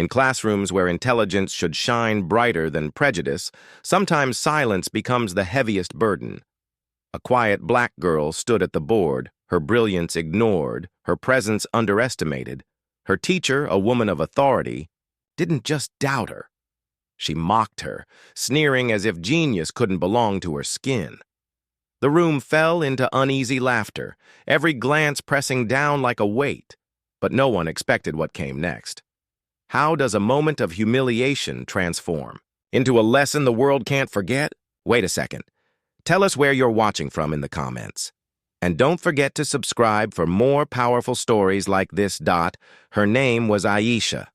In classrooms where intelligence should shine brighter than prejudice, sometimes silence becomes the heaviest burden. A quiet black girl stood at the board, her brilliance ignored, her presence underestimated. Her teacher, a woman of authority, didn't just doubt her. She mocked her, sneering as if genius couldn't belong to her skin. The room fell into uneasy laughter, every glance pressing down like a weight, but no one expected what came next. How does a moment of humiliation transform into a lesson the world can't forget? Wait a second. Tell us where you're watching from in the comments. And don't forget to subscribe for more powerful stories like this. Her name was Aisha.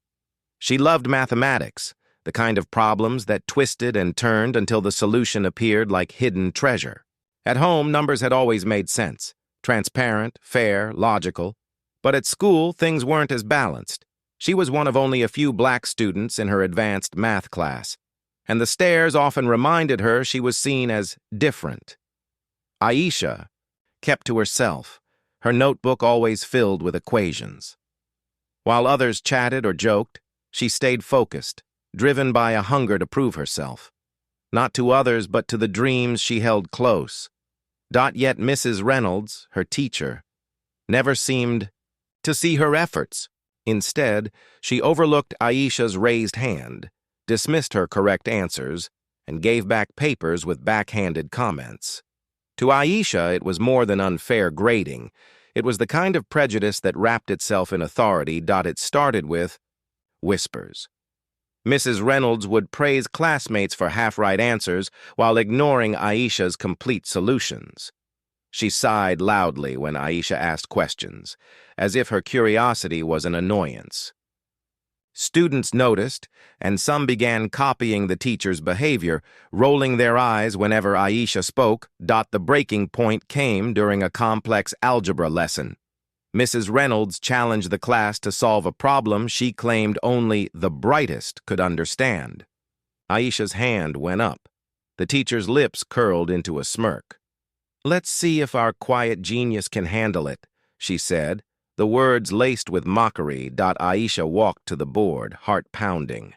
She loved mathematics, the kind of problems that twisted and turned until the solution appeared like hidden treasure. At home, numbers had always made sense, transparent, fair, logical. But at school, things weren't as balanced. She was one of only a few black students in her advanced math class, and the stares often reminded her she was seen as different. Aisha kept to herself, her notebook always filled with equations. While others chatted or joked, she stayed focused, driven by a hunger to prove herself. Not to others, but to the dreams she held close. Yet Mrs. Reynolds, her teacher, never seemed to see her efforts. Instead, she overlooked Aisha's raised hand, dismissed her correct answers, and gave back papers with backhanded comments. To Aisha, it was more than unfair grading. It was the kind of prejudice that wrapped itself in authority. It started with whispers. Mrs. Reynolds would praise classmates for half-right answers while ignoring Aisha's complete solutions. She sighed loudly when Aisha asked questions, as if her curiosity was an annoyance. Students noticed, and some began copying the teacher's behavior, rolling their eyes whenever Aisha spoke. The breaking point came during a complex algebra lesson. Mrs. Reynolds challenged the class to solve a problem she claimed only the brightest could understand. Aisha's hand went up. The teacher's lips curled into a smirk. "Let's see if our quiet genius can handle it," she said, the words laced with mockery. Aisha walked to the board, heart pounding.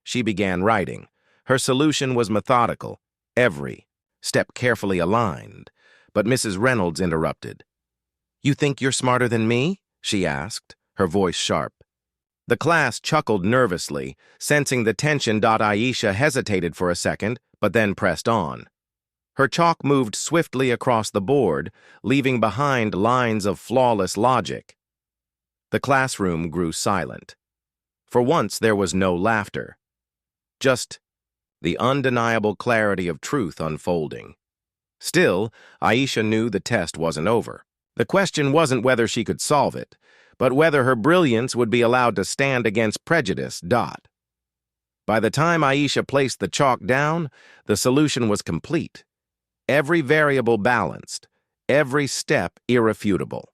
She began writing. Her solution was methodical, every step carefully aligned. But Mrs. Reynolds interrupted. "You think you're smarter than me?" she asked, her voice sharp. The class chuckled nervously, sensing the tension. Aisha hesitated for a second, but then pressed on. Her chalk moved swiftly across the board, leaving behind lines of flawless logic. The classroom grew silent. For once, there was no laughter. Just the undeniable clarity of truth unfolding. Still, Aisha knew the test wasn't over. The question wasn't whether she could solve it, but whether her brilliance would be allowed to stand against prejudice. By the time Aisha placed the chalk down, the solution was complete. Every variable balanced, every step irrefutable.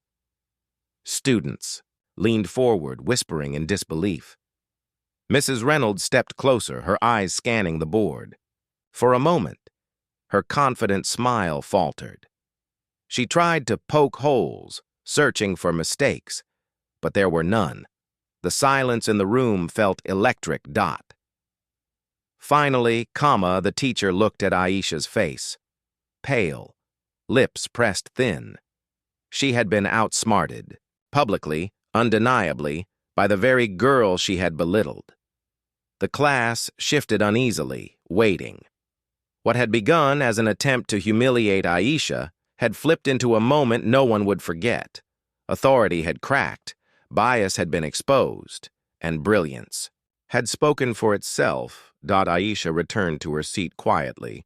Students leaned forward, whispering in disbelief. Mrs. Reynolds stepped closer, her eyes scanning the board. For a moment, her confident smile faltered. She tried to poke holes, searching for mistakes, but there were none. The silence in the room felt electric. Finally, the teacher looked at Aisha's face. Pale, lips pressed thin. She had been outsmarted, publicly, undeniably, by the very girl she had belittled. The class shifted uneasily, waiting. What had begun as an attempt to humiliate Aisha had flipped into a moment no one would forget. Authority had cracked, bias had been exposed, and brilliance had spoken for itself. Aisha returned to her seat quietly,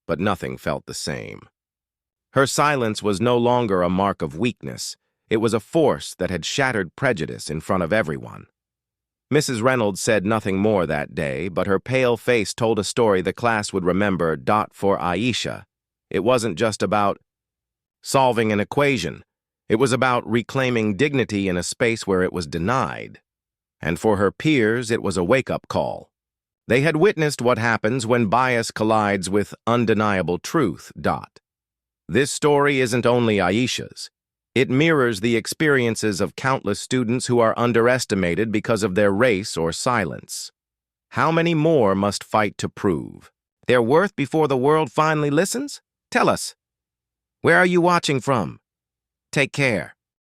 but nothing felt the same. Her silence was no longer a mark of weakness. It was a force that had shattered prejudice in front of everyone. Mrs. Reynolds said nothing more that day, but her pale face told a story the class would remember. For Aisha, it wasn't just about solving an equation. It was about reclaiming dignity in a space where it was denied. And for her peers, it was a wake-up call. They had witnessed what happens when bias collides with undeniable truth. This story isn't only Aisha's. It mirrors the experiences of countless students who are underestimated because of their race or silence. How many more must fight to prove their worth before the world finally listens? Tell us, where are you watching from? Take care.